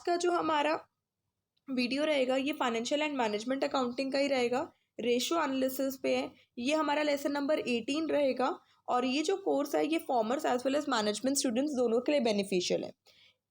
का जो हमारा वीडियो रहेगा ये फाइनेंशियल एंड मैनेजमेंट अकाउंटिंग का ही रहेगा, रेशियो एनालिसिस पे है। ये हमारा लेसन नंबर 18 रहेगा और ये जो कोर्स है ये commerce as well as management students दोनों के लिए बेनिफिशियल है।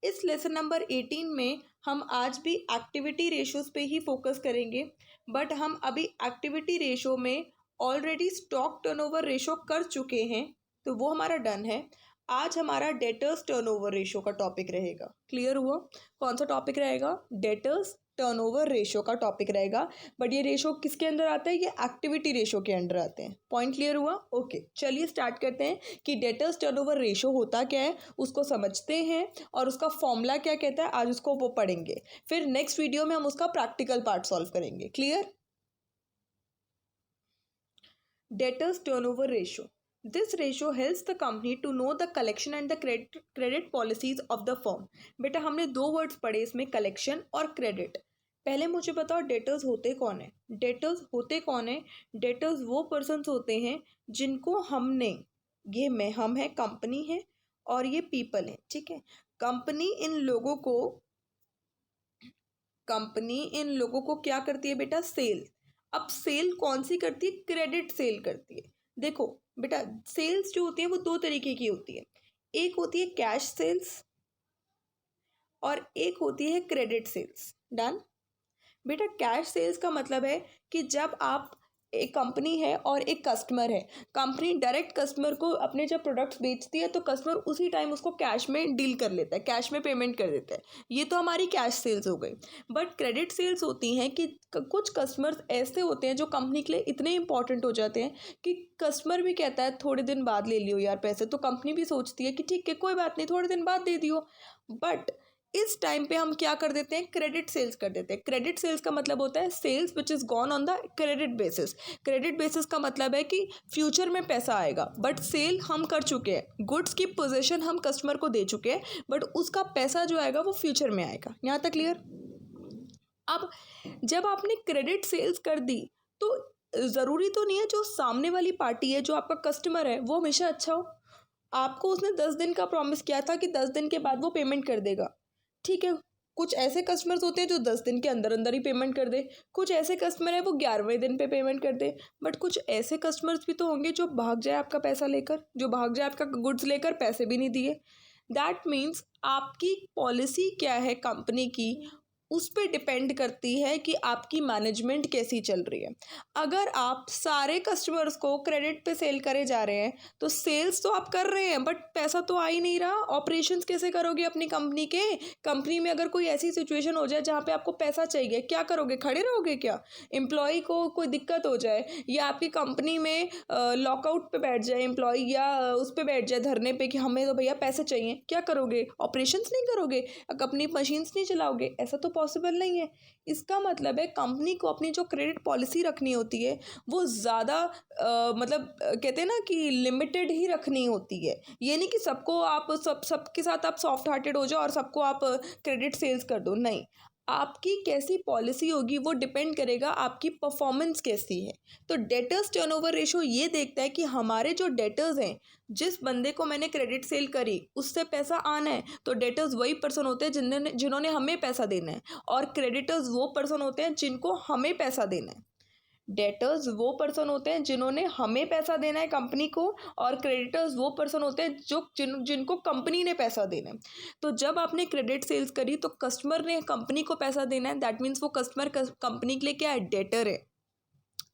इस लेसन नंबर 18 में हम आज भी एक्टिविटी रेशोज पे ही फोकस करेंगे, बट हम अभी एक्टिविटी रेशो में ऑलरेडी स्टॉक टर्नओवर रेशो कर चुके हैं, तो वो हमारा डन है। आज हमारा डेटर्स टर्नओवर रेशो का टॉपिक रहेगा। क्लियर हुआ? कौन सा टॉपिक रहेगा? डेटर्स टर्नओवर रेशो का टॉपिक रहेगा। बट ये रेशो किसके अंदर आता है? ये एक्टिविटी रेशो के अंदर आते हैं। पॉइंट क्लियर हुआ? ओके, चलिए स्टार्ट करते हैं कि डेटर्स टर्नओवर रेशो होता क्या है, उसको समझते हैं और उसका फॉर्मूला क्या कहता है, आज उसको वो पढ़ेंगे। फिर नेक्स्ट वीडियो में हम उसका प्रैक्टिकल पार्ट सॉल्व करेंगे। Clear? Debtors turnover ratio, this ratio helps the company to know the collection and the credit policies of the firm. बेटा हमने दो वर्ड्स पढ़े इसमें, कलेक्शन और क्रेडिट। पहले मुझे बताओ डेटर्स होते कौन है? डेटर्स होते कौन है? डेटर्स वो पर्सन्स होते हैं जिनको हमने, ये मैं हम है, कंपनी है और ये पीपल है, ठीक है। कंपनी इन लोगों को क्या करती है बेटा? सेल। अब सेल कौन सी करती है? क्रेडिट सेल करती है। देखो बेटा, सेल्स जो होती है वो दो तरीके की होती है, एक होती है कैश सेल्स और एक होती है क्रेडिट सेल्स। डन? बेटा कैश सेल्स का मतलब है कि जब आप, एक कंपनी है और एक कस्टमर है, कंपनी डायरेक्ट कस्टमर को अपने जब प्रोडक्ट्स बेचती है तो कस्टमर उसी टाइम उसको कैश में डील कर लेता है, कैश में पेमेंट कर देता है। ये तो हमारी कैश सेल्स हो गई। बट क्रेडिट सेल्स होती हैं कि कुछ कस्टमर्स ऐसे होते हैं जो कंपनी के लिए इतने इंपॉर्टेंट हो जाते हैं कि कस्टमर भी कहता है थोड़े दिन बाद ले लियो यार पैसे, तो कंपनी भी सोचती है कि ठीक है कोई बात नहीं, थोड़े दिन बाद दे दियो। बट इस टाइम पे हम क्या कर देते हैं? क्रेडिट सेल्स कर देते हैं। क्रेडिट सेल्स का मतलब होता है cells which is gone on the credit basis. Credit basis का मतलब है कि फ्यूचर में पैसा आएगा, बट सेल हम कर चुके हैं, गुड्स की पोजीशन हम कस्टमर को दे चुके हैं, बट उसका पैसा जो आएगा वो फ्यूचर में आएगा। यहाँ तक क्लियर? अब जब आपने क्रेडिट सेल्स कर दी तो ज़रूरी तो नहीं है जो सामने वाली पार्टी है, जो आपका कस्टमर है, वो हमेशा अच्छा हो। आपको उसने 10 दिन का प्रॉमिस किया था कि 10 दिन के बाद वो पेमेंट कर देगा, ठीक है। कुछ ऐसे कस्टमर्स होते हैं जो 10 दिन के अंदर अंदर ही पेमेंट कर दे, कुछ ऐसे कस्टमर है वो 11वें दिन पे पेमेंट कर दे, बट कुछ ऐसे कस्टमर्स भी तो होंगे जो भाग जाए आपका पैसा लेकर, जो भाग जाए आपका गुड्स लेकर, पैसे भी नहीं दिए। दैट मीन्स आपकी पॉलिसी क्या है कंपनी की, उस पर डिपेंड करती है कि आपकी मैनेजमेंट कैसी चल रही है। अगर आप सारे कस्टमर्स को क्रेडिट पे सेल करे जा रहे हैं तो सेल्स तो आप कर रहे हैं बट पैसा तो आ ही नहीं रहा, ऑपरेशंस कैसे करोगे अपनी कंपनी के? कंपनी में अगर कोई ऐसी सिचुएशन हो जाए जहाँ पे आपको पैसा चाहिए, क्या करोगे? खड़े रहोगे क्या? एम्प्लॉय को कोई दिक्कत हो जाए या आपकी कंपनी में लॉकआउट पे बैठ जाए एम्प्लॉय, या उस पर बैठ जाए धरने पे कि हमें तो भैया पैसे चाहिए, क्या करोगे? ऑपरेशंस नहीं करोगे, अपनी मशीन्स नहीं चलाओगे? ऐसा तो पॉसिबल नहीं है। इसका मतलब है कंपनी को अपनी जो क्रेडिट पॉलिसी रखनी होती है वो ज़्यादा मतलब कहते हैं ना कि लिमिटेड ही रखनी होती है। ये नहीं कि सबको आप सबके साथ आप सॉफ्ट हार्टेड हो जाओ और सबको आप क्रेडिट सेल्स कर दो, नहीं। आपकी कैसी पॉलिसी होगी वो डिपेंड करेगा आपकी परफॉर्मेंस कैसी है। तो डेटर्स टर्नओवर रेशो ये देखता है कि हमारे जो डेटर्स हैं, जिस बंदे को मैंने क्रेडिट सेल करी उससे पैसा आना है, तो डेटर्स वही पर्सन होते हैं जिन्होंने हमें पैसा देना है, और क्रेडिटर्स वो पर्सन होते हैं जिनको हमें पैसा देना है। डेटर्स वो पर्सन होते हैं जिन्होंने हमें पैसा देना है कंपनी को, और क्रेडिटर्स वो पर्सन होते हैं जिनको कंपनी ने पैसा देना है। तो जब आपने क्रेडिट सेल्स करी तो कस्टमर ने कंपनी को पैसा देना है, दैट मीन्स वो कस्टमर कंपनी के लिए क्या है? डेटर है।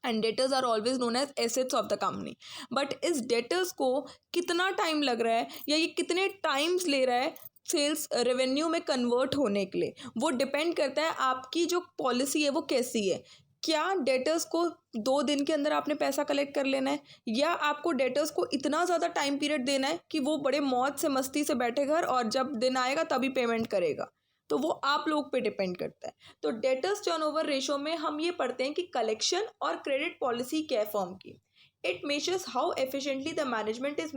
And debtors are always known as assets of the company. But इस डेटर्स को कितना टाइम लग रहा है या ये कितने टाइम्स ले रहा है सेल्स रेवेन्यू में कन्वर्ट होने के लिए, वो डिपेंड करता है आपकी जो पॉलिसी है वो कैसी है। क्या डेटर्स को 2 दिन के अंदर आपने पैसा कलेक्ट कर लेना है, या आपको डेटर्स को इतना ज़्यादा टाइम पीरियड देना है कि वो बड़े मौज से मस्ती से बैठे घर और जब दिन आएगा तभी पेमेंट करेगा? तो वो आप लोग पे डिपेंड करता है। तो डेटर्स टर्नओवर रेशो में हम ये पढ़ते हैं कि कलेक्शन और क्रेडिट पॉलिसी क्या है फर्म की। It measures how efficiently the management is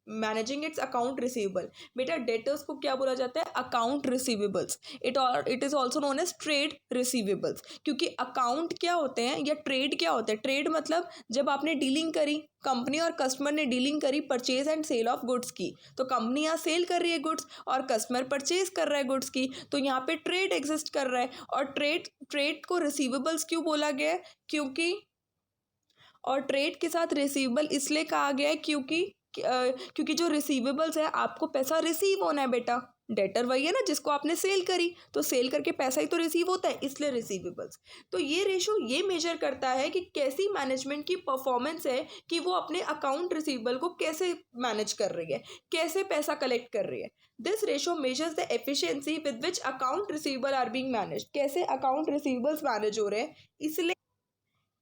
managing its account receivable. बेटा डेटर्स को क्या बोला जाता है? Account receivables. It is also known as trade receivables, क्योंकि अकाउंट क्या होते हैं या ट्रेड क्या होते हैं? ट्रेड मतलब जब आपने डीलिंग करी, कंपनी और कस्टमर ने डीलिंग करी, purchase and sale of goods की, तो कंपनी यहाँ सेल कर रही है गुड्स और कस्टमर परचेज कर रहा है गुड्स की, तो यहाँ पे ट्रेड एग्जिस्ट कर रहा है। और ट्रेड को रिसीवेबल्स क्यों बोला गया है? और ट्रेड के साथ रिसीवेबल इसलिए कहा गया है क्योंकि जो रिसीवेबल्स है, आपको पैसा रिसीव होना है बेटा। डेटर वही है ना जिसको आपने सेल करी, तो सेल करके पैसा ही तो रिसीव होता है, इसलिए रिसीवेबल्स। तो ये रेशो ये मेजर करता है कि कैसी मैनेजमेंट की परफॉर्मेंस है, कि वो अपने अकाउंट रिसीवेबल को कैसे मैनेज कर रही है, कैसे पैसा कलेक्ट कर रही है। This ratio measures the efficiency with which account receivable are being managed. कैसे अकाउंट रिसीवेबल्स मैनेज हो रहे हैं,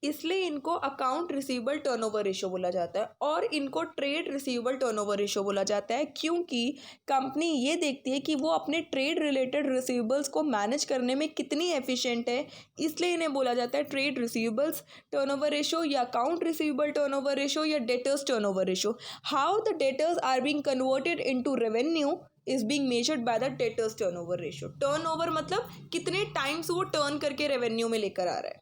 इसलिए इनको अकाउंट रिसीवेबल टर्नओवर रेशो बोला जाता है, और इनको ट्रेड रिसीवेबल टर्नओवर रेशो बोला जाता है, क्योंकि कंपनी ये देखती है कि वो अपने ट्रेड रिलेटेड रिसीवेबल्स को मैनेज करने में कितनी एफिशिएंट है, इसलिए इन्हें बोला जाता है ट्रेड रिसीवेबल्स टर्नओवर रेशो या अकाउंट रिसीवेबल टर्नओवर रेशो या debtors turnover ratio. How the debtors are being converted into revenue is being measured by the debtors turnover ratio. Turnover मतलब कितने टाइम्स वो टर्न करके रेवेन्यू में लेकर आ रहा है।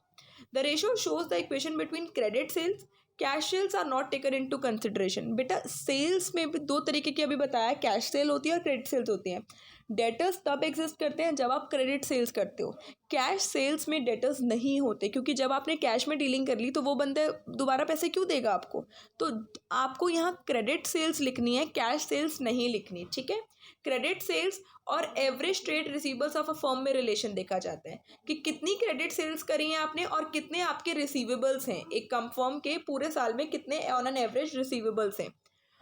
The ratio shows the equation between credit sales. Cash sales are not taken into consideration. बेटा sales में भी दो तरीके की अभी बताया, कैश सेल होती है और क्रेडिट सेल्स होती हैं। डेटर्स तब एग्जिस्ट करते हैं जब आप क्रेडिट सेल्स करते हो। कैश सेल्स में डेटर्स नहीं होते, क्योंकि जब आपने कैश में डीलिंग कर ली तो वो बंदे दोबारा पैसे क्यों देगा आपको। तो आपको यहाँ क्रेडिट सेल्स लिखनी है, कैश सेल्स नहीं लिखनी, ठीक है। क्रेडिट सेल्स और average trade receivables of a firm में रिलेशन देखा जाता है कि कितनी क्रेडिट सेल्स करी हैं आपने और कितने आपके रिसीवेबल्स हैं। एक फर्म के पूरे साल में कितने ऑन एन एवरेज रिसीवेबल्स हैं।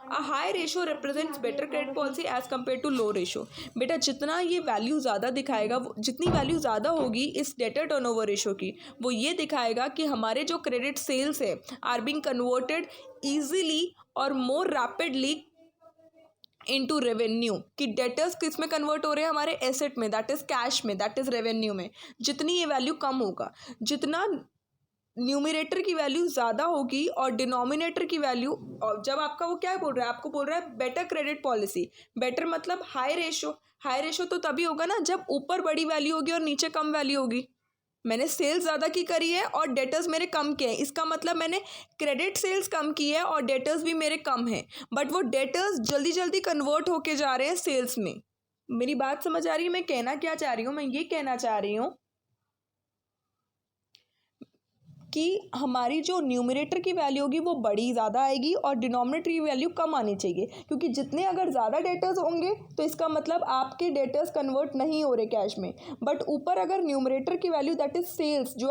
A high ratio represents better credit policy as compare to low ratio. बेटा जितना ये वैल्यू ज़्यादा दिखाएगा, जितनी वैल्यू ज़्यादा होगी इस डेटर टर्नओवर रेशो की, वो ये दिखाएगा कि हमारे जो क्रेडिट सेल्स है आर बीइंग कन्वर्टेड ईजिली और मोर रैपिडली इनटू रेवेन्यू। कि डेटर्स किस में कन्वर्ट हो रहे हैं? हमारे एसेट में, दैट इज कैश में, दैट इज रेवेन्यू में। जितनी ये वैल्यू कम होगा, जितना न्यूमिनेटर की वैल्यू ज़्यादा होगी और डिनोमिनेटर की वैल्यू, और जब आपका वो क्या बोल रहा है, आपको बोल रहा है बेटर क्रेडिट पॉलिसी। बेटर मतलब हाई रेशो। हाई रेशो तो तभी होगा ना जब ऊपर बड़ी वैल्यू होगी और नीचे कम वैल्यू होगी। मैंने सेल्स ज़्यादा की करी है और डेटर्स मेरे कम के हैं, इसका मतलब मैंने क्रेडिट सेल्स कम की है और डेटर्स भी मेरे कम हैं, बट वो डेटर्स जल्दी जल्दी कन्वर्ट होके जा रहे हैं सेल्स में। मेरी बात समझ आ रही है? मैं कहना क्या चाह रही हूँ? मैं ये कहना चाह रही हूँ कि हमारी जो न्यूमरेटर की वैल्यू होगी वो बड़ी ज़्यादा आएगी और डिनोमिनेटर की वैल्यू कम आनी चाहिए, क्योंकि जितने अगर ज़्यादा डेटर्स होंगे तो इसका मतलब आपके डेटर्स कन्वर्ट नहीं हो रहे कैश में। बट ऊपर अगर न्यूमरेटर की वैल्यू दैट इज़ सेल्स, जो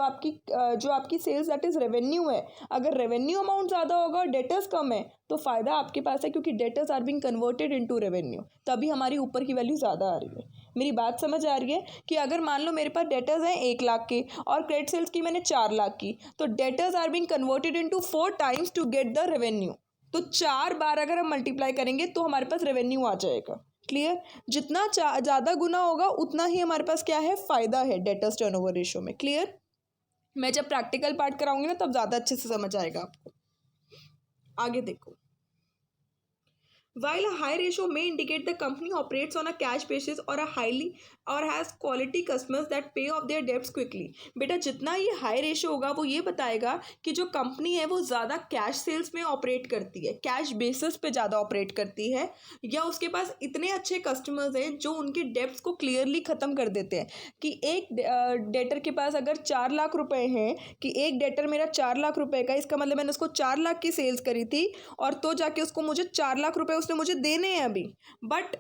आपकी सेल्स दैट इज़ रेवेन्यू है, अगर रेवेन्यू अमाउंट ज़्यादा होगा और डेटर्स कम है तो फ़ायदा आपके पास है, क्योंकि debtors are being converted into revenue, तभी हमारी ऊपर की वैल्यू ज़्यादा आ रही है। मेरी बात समझ आ रही है? कि अगर मान लो मेरे पास डेटर्स हैं 1 लाख के और क्रेडिट सेल्स की मैंने 4 लाख की, तो debtors are being converted into 4 times to get the revenue. तो 4 बार अगर हम मल्टीप्लाई करेंगे तो हमारे पास रेवेन्यू आ जाएगा। क्लियर? जितना ज़्यादा गुना होगा उतना ही हमारे पास क्या है, फ़ायदा है डेटर्स टर्नओवर रेशो में। क्लियर? मैं जब प्रैक्टिकल पार्ट कराऊंगी ना तब ज़्यादा अच्छे से समझ आएगा आपको। आगे देखो। While a high ratio may indicate the company operates on a cash basis or has quality customers that pay off their debts quickly। बेटा जितना ये हाई रेशो होगा वो ये बताएगा कि जो कंपनी है वो ज़्यादा कैश सेल्स में ऑपरेट करती है, कैश बेसिस पे ज़्यादा ऑपरेट करती है, या उसके पास इतने अच्छे कस्टमर्स हैं जो उनके डेब्ट्स को क्लियरली ख़त्म कर देते हैं। कि एक डेटर के पास अगर 4 लाख रुपए हैं, कि एक डेटर मेरा 4 लाख रुपए का, इसका मतलब मैंने उसको 4 लाख की सेल्स करी थी और तो जाके उसको मुझे 4 लाख रुपए उसने मुझे देने हैं अभी। बट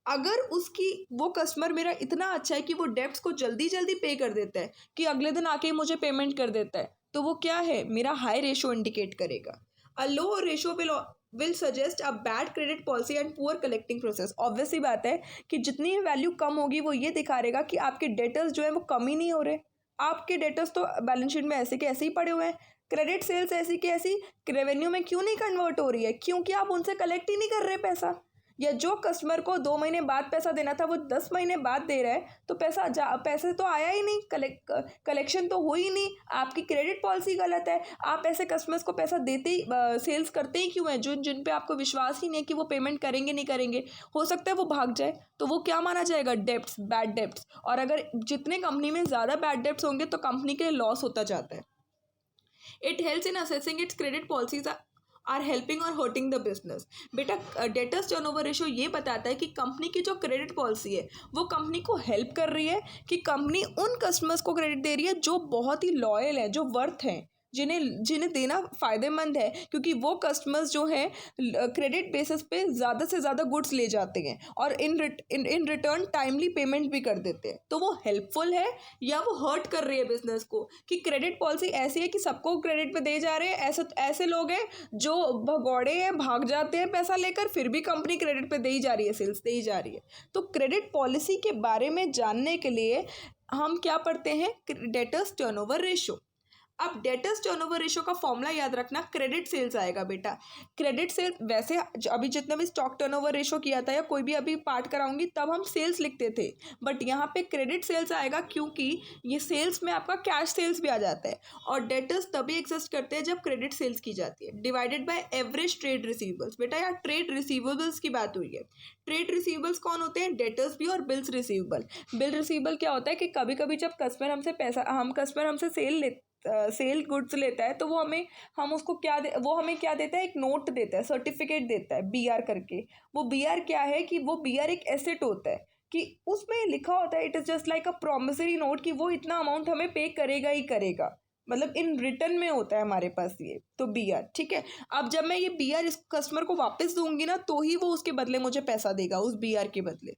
अगर उसकी वो कस्टमर मेरा इतना अच्छा है कि वो डेब्ट्स को जल्दी जल्दी पे कर देता है, कि अगले दिन आके मुझे पेमेंट कर देता है, तो वो क्या है, मेरा हाई रेशो इंडिकेट करेगा। A low ratio will suggest a bad credit policy and poor collecting process. Obvious सी बात है कि जितनी वैल्यू कम होगी वो ये दिखा रहेगा कि आपके डेटर्स जो है वो कम ही नहीं हो रहे। आपके डेटर्स तो बैलेंस शीट में ऐसे के ऐसे ही पड़े हुए हैं। क्रेडिट सेल्स ऐसी की ऐसी रेवेन्यू में क्यों नहीं कन्वर्ट हो रही है? क्योंकि आप उनसे कलेक्ट ही नहीं कर रहे पैसा। या जो कस्टमर को 2 महीने बाद पैसा देना था वो 10 महीने बाद दे रहा है, तो पैसे तो आया ही नहीं, कलेक्शन तो हुई नहीं, आपकी क्रेडिट पॉलिसी गलत है। आप ऐसे कस्टमर्स को पैसा देते ही सेल्स करते ही क्यों हैं जिन पे आपको विश्वास ही नहीं है कि वो पेमेंट करेंगे नहीं करेंगे। हो सकता है वो भाग जाए, तो वो क्या माना जाएगा, डेब्ट्स, बैड डेब्ट्स। और अगर जितने कंपनी में ज़्यादा बैड डेब्ट्स होंगे तो कंपनी के लिए लॉस होता जाता है। It helps in assessing its credit policies are helping और हर्टिंग द बिजनेस। बेटा डेटर्स टर्नओवर रेशो ये बताता है कि कंपनी की जो क्रेडिट पॉलिसी है वो कंपनी को हेल्प कर रही है कि कंपनी उन कस्टमर्स को क्रेडिट दे रही है जो बहुत ही लॉयल है, जो वर्थ हैं, जिन्हें देना फ़ायदेमंद है, क्योंकि वो कस्टमर्स जो हैं क्रेडिट बेसिस पे ज़्यादा से ज़्यादा गुड्स ले जाते हैं और इन रिटर्न टाइमली पेमेंट भी कर देते हैं। तो वो हेल्पफुल है या वो हर्ट कर रही है बिजनेस को, कि क्रेडिट पॉलिसी ऐसी है कि सबको क्रेडिट पे दे जा रहे हैं। ऐसे लोग हैं जो भगौड़े हैं, भाग जाते हैं पैसा लेकर, फिर भी कंपनी क्रेडिट पे दे ही जा रही है, सेल्स दे ही जा रही है। तो क्रेडिट पॉलिसी के बारे में जानने के लिए हम क्या पढ़ते हैं, डेटर्स टर्नओवर रेशो। अब डेटर्स टर्नओवर रेशो का फॉर्मूला याद रखना, क्रेडिट सेल्स आएगा बेटा। क्रेडिट सेल्स वैसे अभी जितना भी स्टॉक टर्नओवर रेशो किया था या कोई भी अभी पार्ट कराऊंगी तब हम सेल्स लिखते थे, बट यहाँ पे क्रेडिट सेल्स आएगा क्योंकि ये सेल्स में आपका कैश सेल्स भी आ जाता है। और डेटर्स तभी एग्जिस्ट करते हैं जब क्रेडिट सेल्स की जाती है, divided by average trade receivables. बेटा यहाँ ट्रेड रिसीवेबल्स की बात हुई है। ट्रेड रिसीवेबल्स कौन होते हैं, डेटर्स भी और बिल्स रिसीवेबल। बिल रिसीवेबल क्या होता है कि कभी कभी जब कस्टमर हमसे सेल गुड्स लेता है तो वो हमें क्या देता है, एक नोट देता है, सर्टिफिकेट देता है बीआर करके। वो बीआर क्या है कि वो बीआर एक एसेट होता है कि उसमें लिखा होता है, it is just like a promissory note कि वो इतना अमाउंट हमें पे करेगा ही करेगा, मतलब इन रिटर्न में होता है हमारे पास ये तो बीआर। ठीक है, अब जब मैं ये बीआर इस कस्टमर को वापस दूंगी ना तो ही वो उसके बदले मुझे पैसा देगा, उस बीआर के बदले।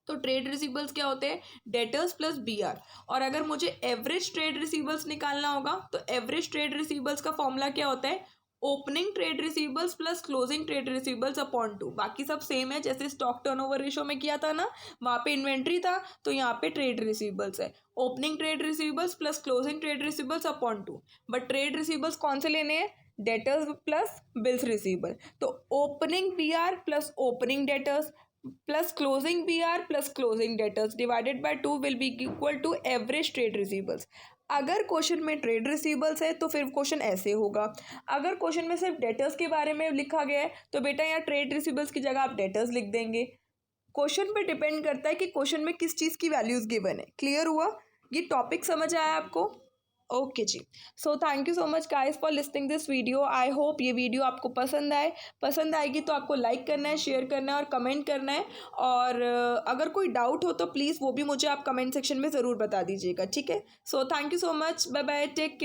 तो ट्रेड रिसीवेबल्स क्या होते हैं, डेटर्स प्लस बीआर। और अगर मुझे एवरेज ट्रेड रिसीवेबल्स निकालना होगा तो एवरेज ट्रेड रिसीवेबल्स का फॉर्मूला क्या होता है, opening trade receivables plus closing trade receivables upon 2। बाकी सब सेम है, जैसे स्टॉक टर्नओवर रेशो में किया था ना, वहाँ पे इन्वेंट्री था तो यहाँ पे ट्रेड रिसीवेबल्स है, opening trade receivables plus closing trade receivables upon 2। But trade receivables कौन से लेने हैं, डेटर्स प्लस बिल्स रिसीवेबल। तो opening BR plus opening debtors plus closing BR plus closing debtors divided by 2 will be equal to average trade receivables. अगर question में trade receivables है तो फिर क्वेश्चन ऐसे होगा। अगर क्वेश्चन में सिर्फ डेटर्स के बारे में लिखा गया है तो बेटा यहाँ ट्रेड रिसीवेबल्स की जगह आप डेटर्स लिख देंगे। क्वेश्चन पे डिपेंड करता है कि क्वेश्चन में किस चीज़ की वैल्यूज गिवन है। क्लियर हुआ, ये टॉपिक समझ आया आपको? ओके जी, so thank you so much guys for listening this video. I hope ये वीडियो आपको पसंद आएगी तो आपको लाइक करना है, शेयर करना है और कमेंट करना है। और अगर कोई डाउट हो तो प्लीज़ वो भी मुझे आप कमेंट सेक्शन में ज़रूर बता दीजिएगा, ठीक है। So thank you so much, bye bye, take care.